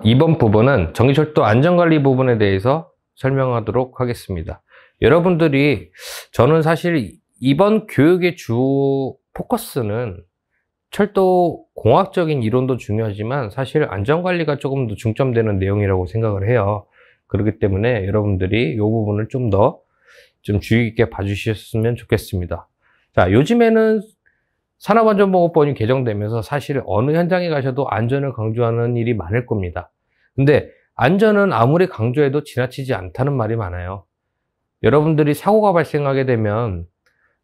이번 부분은 정기철도 안전관리 부분에 대해서 설명하도록 하겠습니다. 여러분들이, 저는 사실 이번 교육의 주 포커스는 철도 공학적인 이론도 중요하지만 사실 안전관리가 조금 더 중점되는 내용이라고 생각을 해요. 그렇기 때문에 여러분들이 이 부분을 좀 더 주의 깊게 봐주셨으면 좋겠습니다. 자, 요즘에는 산업안전보건법이 개정되면서 사실 어느 현장에 가셔도 안전을 강조하는 일이 많을 겁니다. 근데 안전은 아무리 강조해도 지나치지 않다는 말이 많아요. 여러분들이 사고가 발생하게 되면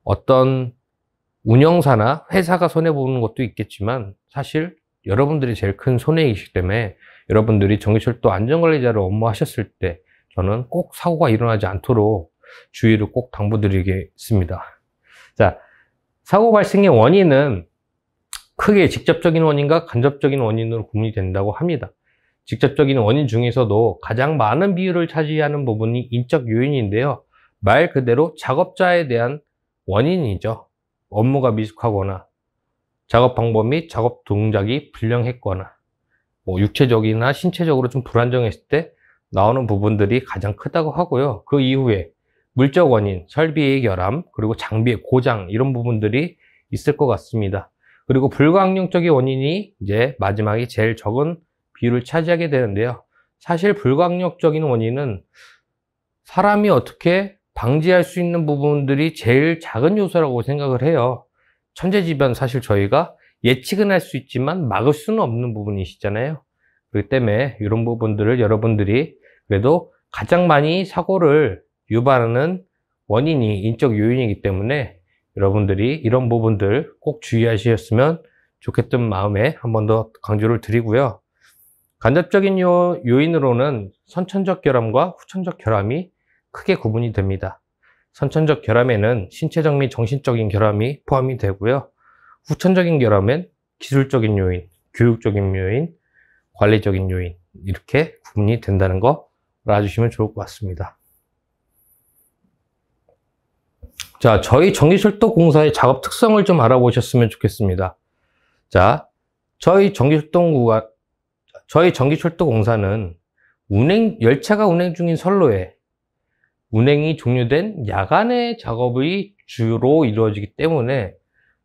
어떤 운영사나 회사가 손해보는 것도 있겠지만 사실 여러분들이 제일 큰 손해이기 때문에 여러분들이 정기철도 안전관리자로 업무하셨을 때 저는 꼭 사고가 일어나지 않도록 주의를 꼭 당부드리겠습니다. 자, 사고 발생의 원인은 크게 직접적인 원인과 간접적인 원인으로 구분이 된다고 합니다. 직접적인 원인 중에서도 가장 많은 비율을 차지하는 부분이 인적 요인인데요. 말 그대로 작업자에 대한 원인이죠. 업무가 미숙하거나 작업 방법 및 작업 동작이 불량했거나 육체적이나 신체적으로 좀 불안정했을 때 나오는 부분들이 가장 크다고 하고요. 그 이후에 물적 원인, 설비의 결함, 그리고 장비의 고장, 이런 부분들이 있을 것 같습니다. 그리고 불가항력적인 원인이 이제 마지막에 제일 적은 비율을 차지하게 되는데요. 사실 불가항력적인 원인은 사람이 어떻게 방지할 수 있는 부분들이 제일 작은 요소라고 생각을 해요. 천재지변, 사실 저희가 예측은 할 수 있지만 막을 수는 없는 부분이시잖아요. 그렇기 때문에 이런 부분들을 여러분들이 그래도 가장 많이 사고를 유발하는 원인이 인적 요인이기 때문에 여러분들이 이런 부분들 꼭 주의하셨으면 좋겠던 마음에 한 번 더 강조를 드리고요. 간접적인 요인으로는 선천적 결함과 후천적 결함이 크게 구분이 됩니다. 선천적 결함에는 신체적 및 정신적인 결함이 포함이 되고요. 후천적인 결함엔 기술적인 요인, 교육적인 요인, 관리적인 요인, 이렇게 구분이 된다는 거 알아주시면 좋을 것 같습니다. 자, 저희 정기철도공사의 작업 특성을 좀 알아보셨으면 좋겠습니다. 자, 저희 정기철도공사는 열차가 운행 중인 선로에 운행이 종료된 야간에 작업이 주로 이루어지기 때문에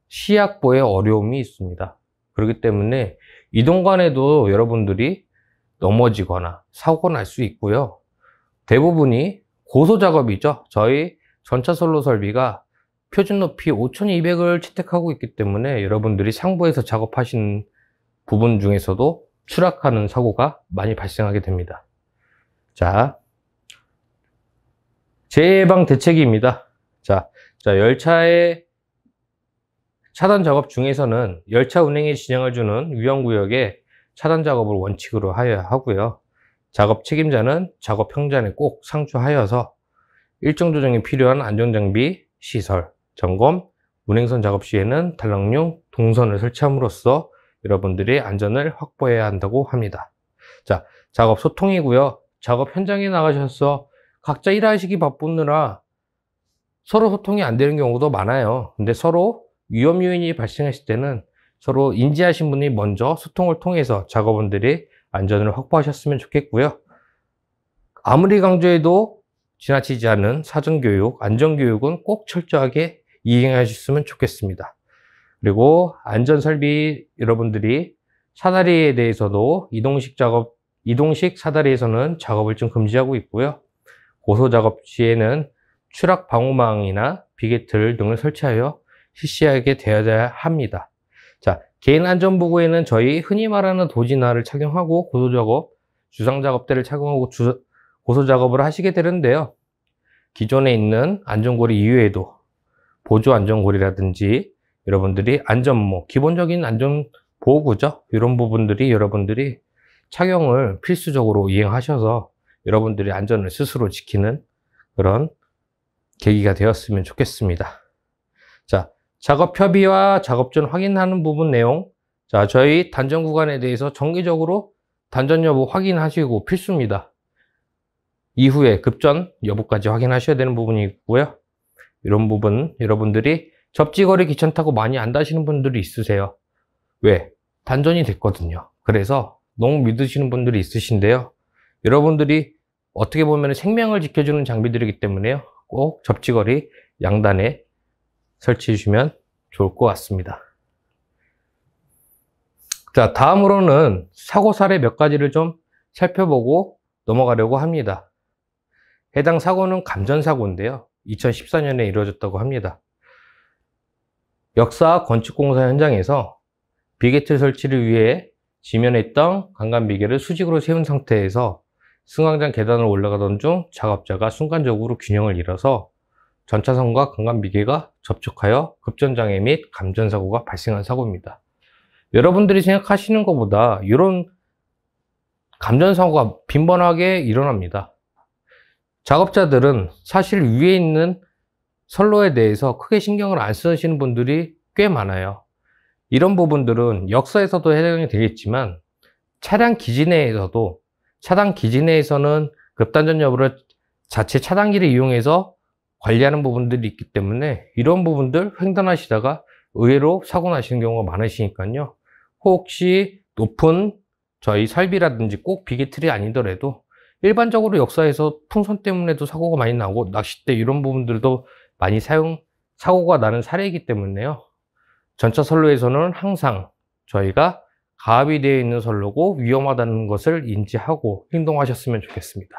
시약보에 어려움이 있습니다. 그렇기 때문에 이동간에도 여러분들이 넘어지거나 사고가 날 수 있고요. 대부분이 고소 작업이죠. 저희 전차 선로 설비가 표준 높이 5200을 채택하고 있기 때문에 여러분들이 상부에서 작업하시는 부분 중에서도 추락하는 사고가 많이 발생하게 됩니다. 자, 재해예방 대책입니다. 자, 열차의 차단 작업 중에서는 열차 운행에 지장을 주는 위험구역에 차단 작업을 원칙으로 하여야 하고요. 작업 책임자는 작업 현장에 꼭 상주하여서 일정 조정이 필요한 안전장비, 시설, 점검, 운행선 작업 시에는 단락용 동선을 설치함으로써 여러분들의 안전을 확보해야 한다고 합니다. 자, 작업 소통이고요. 작업 현장에 나가셔서 각자 일하시기 바쁘느라 서로 소통이 안 되는 경우도 많아요. 근데 서로 위험 요인이 발생했을 때는 서로 인지하신 분이 먼저 소통을 통해서 작업원들이 안전을 확보하셨으면 좋겠고요. 아무리 강조해도 지나치지 않은 사전교육, 안전교육은 꼭 철저하게 이행하셨으면 좋겠습니다. 그리고 안전설비, 여러분들이 사다리에 대해서도 이동식 사다리에서는 작업을 좀 금지하고 있고요. 고소 작업 시에는 추락 방호망이나 비계틀 등을 설치하여 실시하게 되어야 합니다. 자, 개인 안전보고에는 저희 흔히 말하는 도지나를 착용하고 고소작업, 주상작업대를 착용하고 고소작업을 하시게 되는데요. 기존에 있는 안전고리 이외에도 보조 안전고리라든지 여러분들이 기본적인 안전보호구죠. 이런 부분들이 여러분들이 착용을 필수적으로 이행하셔서 여러분들이 안전을 스스로 지키는 그런 계기가 되었으면 좋겠습니다. 자, 작업 협의와 작업 전 확인하는 부분 내용. 자, 저희 단전 구간에 대해서 정기적으로 단전 여부 확인하시고 필수입니다. 이후에 급전 여부까지 확인하셔야 되는 부분이 있고요. 이런 부분 여러분들이 접지거리 귀찮다고 많이 안 다시는 분들이 있으세요. 왜? 단전이 됐거든요. 그래서 너무 믿으시는 분들이 있으신데요. 여러분들이 어떻게 보면 생명을 지켜주는 장비들이기 때문에요. 꼭 접지거리 양단에 설치해 주시면 좋을 것 같습니다. 자, 다음으로는 사고 사례 몇 가지를 좀 살펴보고 넘어가려고 합니다. 해당 사고는 감전사고인데요. 2014년에 이루어졌다고 합니다. 역사 건축공사 현장에서 비계틀 설치를 위해 지면에 있던 강간비계를 수직으로 세운 상태에서 승강장 계단을 올라가던 중 작업자가 순간적으로 균형을 잃어서 전차선과 강간비계가 접촉하여 급전장애 및 감전사고가 발생한 사고입니다. 여러분들이 생각하시는 것보다 이런 감전사고가 빈번하게 일어납니다. 작업자들은 사실 위에 있는 선로에 대해서 크게 신경을 안 쓰시는 분들이 꽤 많아요. 이런 부분들은 역사에서도 해당이 되겠지만 차량 기지 내에서는 급단전 여부를 자체 차단기를 이용해서 관리하는 부분들이 있기 때문에 이런 부분들 횡단하시다가 의외로 사고 나시는 경우가 많으시니까요. 혹시 높은 저희 설비라든지 꼭 비계틀이 아니더라도 일반적으로 역사에서 풍선 때문에도 사고가 많이 나고 낚싯대 이런 부분들도 많이 사고가 나는 사례이기 때문에요. 전차 선로에서는 항상 저희가 가압이 되어 있는 선로고 위험하다는 것을 인지하고 행동하셨으면 좋겠습니다.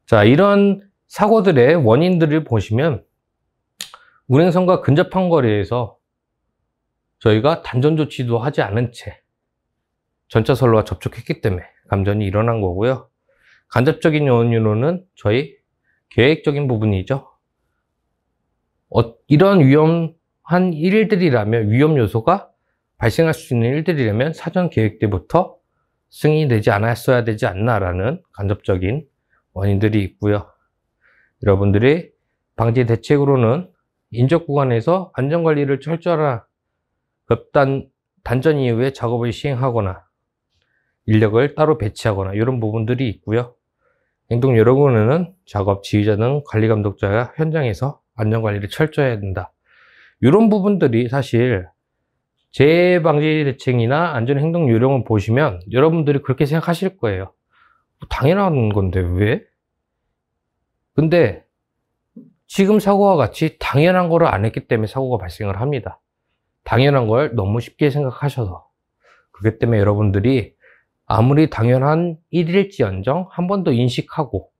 자, 이런 사고들의 원인들을 보시면 운행선과 근접한 거리에서 저희가 단전 조치도 하지 않은 채 전차 선로와 접촉했기 때문에 감전이 일어난 거고요. 간접적인 요인으로는 저희 계획적인 부분이죠. 이런 위험한 일들이라면, 위험 요소가 발생할 수 있는 일들이라면 사전 계획 때부터 승인되지 않았어야 되지 않나라는 간접적인 원인들이 있고요. 여러분들이 방지 대책으로는 인접 구간에서 안전관리를 철저하게 단전 이후에 작업을 시행하거나 인력을 따로 배치하거나 이런 부분들이 있고요. 행동 요령으로는 작업 지휘자 등 관리 감독자가 현장에서 안전관리를 철저히 해야 된다. 이런 부분들이 사실 재해 방지 대책이나 안전행동 요령을 보시면 여러분들이 그렇게 생각하실 거예요. 당연한 건데 왜? 근데 지금 사고와 같이 당연한 거를 안 했기 때문에 사고가 발생을 합니다. 당연한 걸 너무 쉽게 생각하셔서. 그렇기 때문에 여러분들이 아무리 당연한 일일지언정 한 번 더 인식하고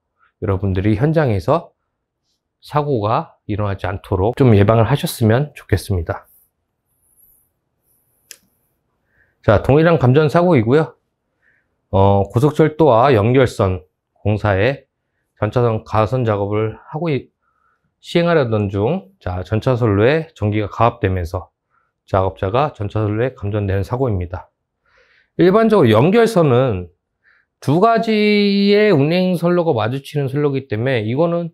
여러분들이 현장에서 사고가 일어나지 않도록 좀 예방을 하셨으면 좋겠습니다. 자, 동일한 감전 사고이고요. 고속철도와 연결선 공사에 전차선 가선 작업을 하고 시행하려던 중 전차선로에 전기가 가압되면서 작업자가 전차선로에 감전되는 사고입니다. 일반적으로 연결선은 두 가지의 운행선로가 마주치는 선로이기 때문에 이거는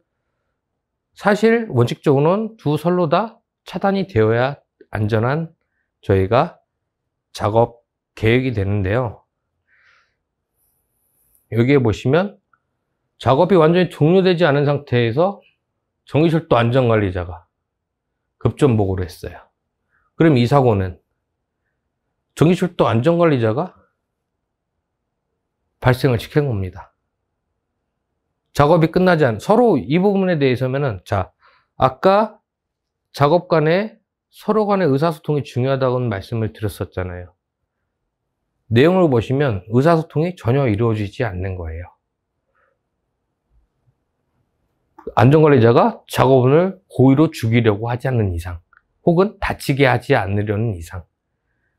사실 원칙적으로는 두 선로 다 차단이 되어야 안전한 저희가 작업 계획이 되는데요. 여기에 보시면 작업이 완전히 종료되지 않은 상태에서 정기철도 안전관리자가 급전보고를 했어요. 그럼 이 사고는 정기철도 안전관리자가 발생을 시킨 겁니다. 작업이 끝나지 않은, 서로 이 부분에 대해서는 아까 작업 간에 서로 간의 의사소통이 중요하다고는 말씀을 드렸었잖아요. 내용을 보시면 의사소통이 전혀 이루어지지 않는 거예요. 안전관리자가 작업을 고의로 죽이려고 하지 않는 이상, 혹은 다치게 하지 않으려는 이상.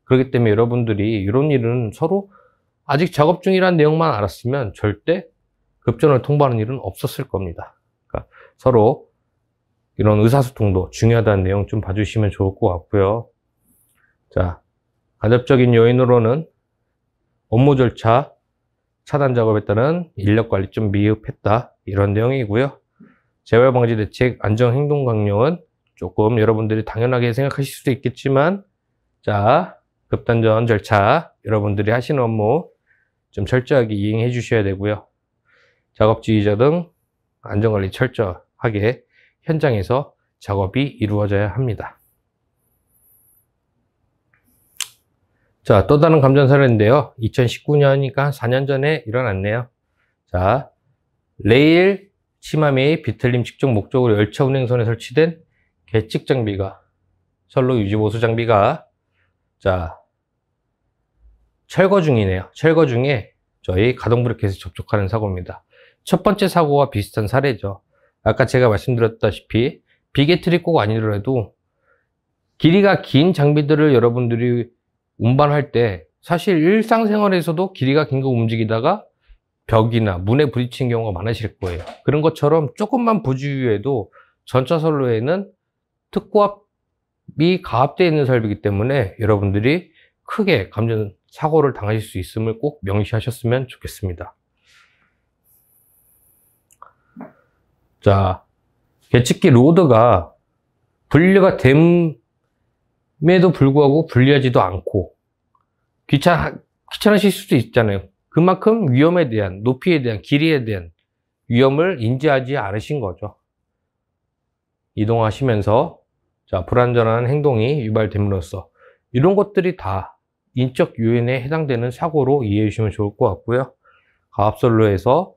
그렇기 때문에 여러분들이 이런 일은 서로 아직 작업 중이라는 내용만 알았으면 절대 급전을 통보하는 일은 없었을 겁니다. 그러니까 서로 이런 의사소통도 중요하다는 내용 좀 봐주시면 좋을 것 같고요. 자, 간접적인 요인으로는 업무 절차, 차단 작업에 따른 인력관리 좀 미흡했다, 이런 내용이고요. 재발방지 대책, 안전행동 강령은 조금 여러분들이 당연하게 생각하실 수도 있겠지만, 급단전 절차, 여러분들이 하시는 업무 좀 철저하게 이행해 주셔야 되고요. 작업지휘자 등 안전관리 철저하게 현장에서 작업이 이루어져야 합니다. 자, 또 다른 감전 사례인데요. 2019년이니까 4년 전에 일어났네요. 자, 레일 치마 및 비틀림 측정 목적으로 열차 운행선에 설치된 계측 장비가, 선로 유지 보수 장비가, 자, 철거 중이네요. 철거 중에 저희 가동 브레이크에 접촉하는 사고입니다. 첫 번째 사고와 비슷한 사례죠. 아까 제가 말씀드렸다시피 비계틀이 꼭 아니더라도 길이가 긴 장비들을 여러분들이 운반할 때 사실 일상생활에서도 길이가 긴 거 움직이다가 벽이나 문에 부딪히는 경우가 많으실 거예요. 그런 것처럼 조금만 부주의해도 전차 선로에는 특고압이 가압되어 있는 설비이기 때문에 여러분들이 크게 감전 사고를 당하실 수 있음을 꼭 명시하셨으면 좋겠습니다. 자, 계측기 로드가 분리가 됨에도 불구하고 분리하지도 않고 귀찮으실 수도 있잖아요. 그만큼 위험에 대한, 높이에 대한, 길이에 대한 위험을 인지하지 않으신 거죠. 이동하시면서 자, 불안전한 행동이 유발됨으로써 이런 것들이 다 인적 요인에 해당되는 사고로 이해해 주시면 좋을 것 같고요. 가압선로에서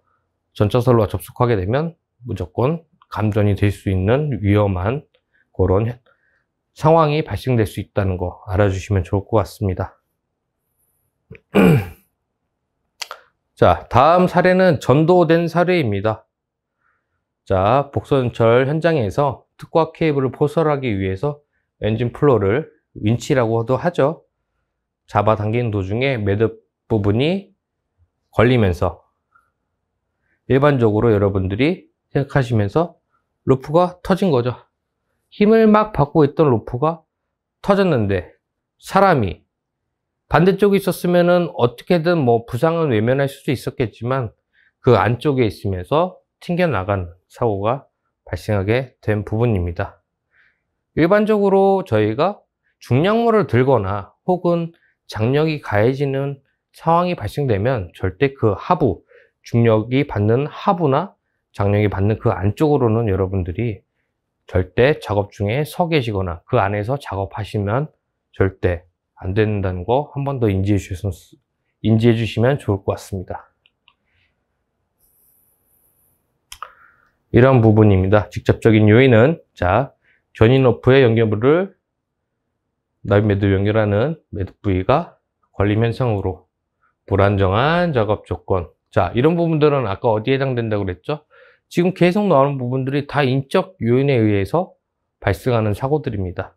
전차선로와 접촉하게 되면 무조건 감전이 될 수 있는 위험한 그런 상황이 발생될 수 있다는 거 알아주시면 좋을 것 같습니다. 자, 다음 사례는 전도된 사례입니다. 자, 복선철 현장에서 특고압 케이블을 포설하기 위해서 엔진 플로어를 윈치라고도 하죠. 잡아당기는 도중에 매듭 부분이 걸리면서 일반적으로 여러분들이 생각하시면서 로프가 터진 거죠. 힘을 막 받고 있던 로프가 터졌는데 사람이 반대쪽에 있었으면은 어떻게든 뭐 부상은 외면할 수도 있었겠지만 그 안쪽에 있으면서 튕겨나간 사고가 발생하게 된 부분입니다. 일반적으로 저희가 중량물을 들거나 혹은 장력이 가해지는 상황이 발생되면 절대 그 하부, 중력이 받는 하부나 장력이 받는 그 안쪽으로는 여러분들이 절대 작업 중에 서 계시거나 그 안에서 작업하시면 절대 안 된다는 거 한 번 더 인지해 주시면 좋을 것 같습니다. 이런 부분입니다. 직접적인 요인은 자, 견인 로프의 연결부를 납입 매듭 연결하는 매듭 부위가 걸림 현상으로 불안정한 작업 조건. 자, 이런 부분들은 아까 어디에 해당된다고 그랬죠? 지금 계속 나오는 부분들이 다 인적 요인에 의해서 발생하는 사고들입니다.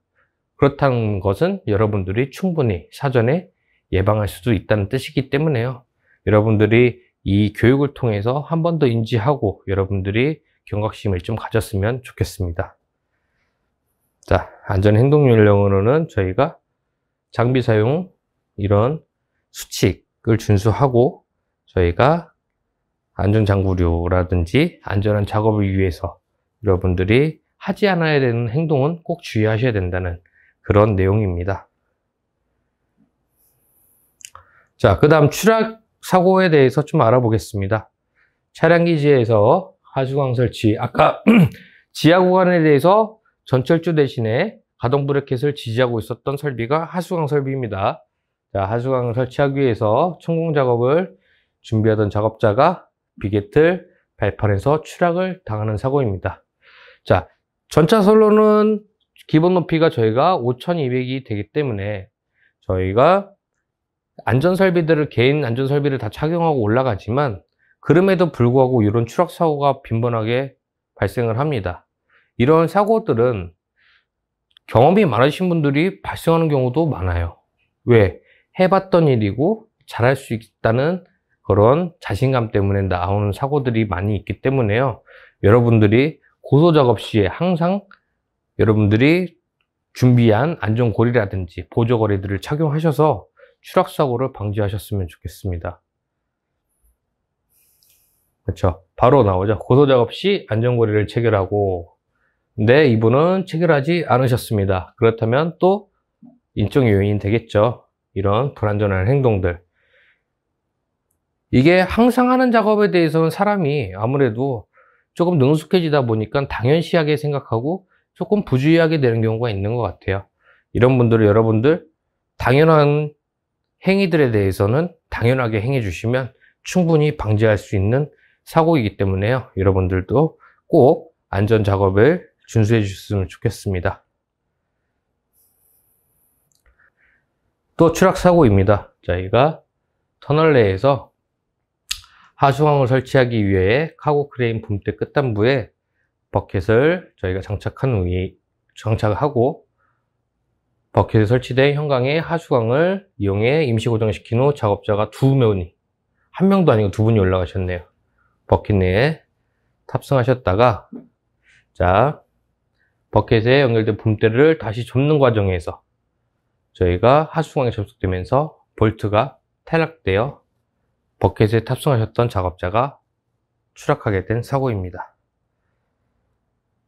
그렇다는 것은 여러분들이 충분히 사전에 예방할 수도 있다는 뜻이기 때문에요. 여러분들이 이 교육을 통해서 한 번 더 인지하고 여러분들이 경각심을 좀 가졌으면 좋겠습니다. 자, 안전행동요령으로는 저희가 장비 사용 이런 수칙을 준수하고 저희가 안전장구류라든지 안전한 작업을 위해서 여러분들이 하지 않아야 되는 행동은 꼭 주의하셔야 된다는 그런 내용입니다. 자, 그 다음 추락 사고에 대해서 좀 알아보겠습니다. 차량 기지에서 하수광 설치, 아까 지하 구간에 대해서 전철주 대신에 가동 브레켓을 지지하고 있었던 설비가 하수광 설비입니다. 자, 하수광을 설치하기 위해서 천공 작업을 준비하던 작업자가 비계틀 발판에서 추락을 당하는 사고입니다. 자, 전차 선로는 기본 높이가 저희가 5200이 되기 때문에 저희가 안전설비들을, 개인 안전설비를 다 착용하고 올라가지만 그럼에도 불구하고 이런 추락 사고가 빈번하게 발생을 합니다. 이런 사고들은 경험이 많으신 분들이 발생하는 경우도 많아요. 왜? 해봤던 일이고 잘할 수 있다는 그런 자신감 때문에 나오는 사고들이 많이 있기 때문에요. 여러분들이 고소작업 시에 항상 여러분들이 준비한 안전고리라든지 보조거리들을 착용하셔서 추락사고를 방지하셨으면 좋겠습니다. 그렇죠? 바로 나오죠. 고소작업 시 안전고리를 체결하고, 근데 이분은 체결하지 않으셨습니다. 그렇다면 또 인적 요인이 되겠죠. 이런 불안전한 행동들. 이게 항상 하는 작업에 대해서는 사람이 아무래도 조금 능숙해지다 보니까 당연시하게 생각하고 조금 부주의하게 되는 경우가 있는 것 같아요. 이런 분들은 여러분들 당연한 행위들에 대해서는 당연하게 행해 주시면 충분히 방지할 수 있는 사고이기 때문에요. 여러분들도 꼭 안전 작업을 준수해 주셨으면 좋겠습니다. 또 추락 사고입니다. 저희가 터널 내에서 하수광을 설치하기 위해 카고 크레인 붐대 끝단부에 버켓을 저희가 장착하고 버켓에 설치된 현강에 하수광을 이용해 임시 고정시킨 후 작업자가 2명이, 1명도 아니고 2분이 올라가셨네요. 버켓 내에 탑승하셨다가, 자, 버켓에 연결된 붐대를 다시 좁는 과정에서 저희가 하수광에 접속되면서 볼트가 탈락되어 버켓에 탑승하셨던 작업자가 추락하게 된 사고입니다.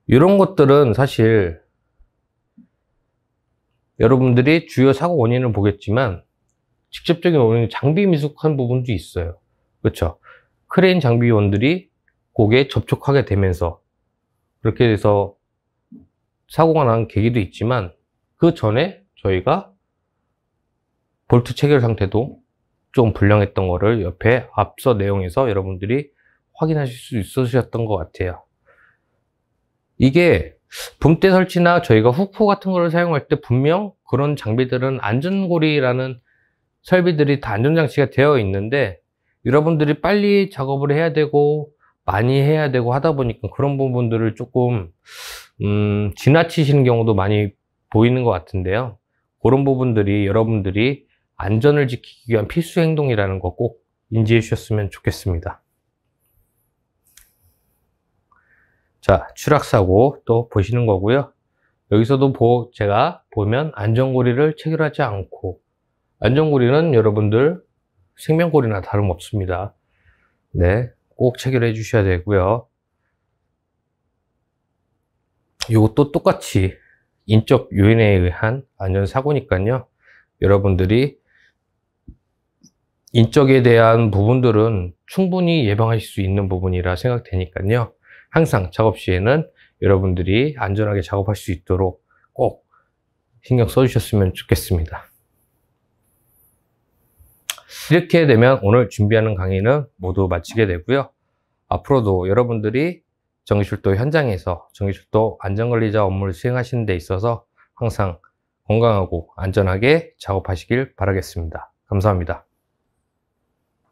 이런 것들은 사실 여러분들이 주요 사고 원인을 보겠지만 직접적인 원인은 장비 미숙한 부분도 있어요. 그렇죠? 크레인 장비원들이 고기에 접촉하게 되면서 그렇게 돼서 사고가 난 계기도 있지만, 그 전에 저희가 볼트 체결 상태도 좀 불량했던 거를 옆에 앞서 내용에서 여러분들이 확인하실 수 있으셨던 것 같아요. 이게 붐대 설치나 저희가 후크 같은 거를 사용할 때 분명 그런 장비들은 안전고리라는 설비들이 다 안전장치가 되어 있는데, 여러분들이 빨리 작업을 해야 되고 많이 해야 되고 하다 보니까 그런 부분들을 조금 지나치시는 경우도 많이 보이는 것 같은데요. 그런 부분들이 여러분들이 안전을 지키기 위한 필수 행동이라는 거 꼭 인지해 주셨으면 좋겠습니다. 자, 추락사고 또 보시는 거고요. 여기서도 제가 보면 안전고리를 체결하지 않고, 안전고리는 여러분들 생명고리나 다름없습니다. 네, 꼭 체결해 주셔야 되고요. 이것도 똑같이 인적 요인에 의한 안전사고니까요. 여러분들이 인적에 대한 부분들은 충분히 예방하실 수 있는 부분이라 생각되니까요. 항상 작업 시에는 여러분들이 안전하게 작업할 수 있도록 꼭 신경 써주셨으면 좋겠습니다. 이렇게 되면 오늘 준비하는 강의는 모두 마치게 되고요. 앞으로도 여러분들이 정기출도 현장에서 정기출도 안전관리자 업무를 수행하시는 데 있어서 항상 건강하고 안전하게 작업하시길 바라겠습니다. 감사합니다.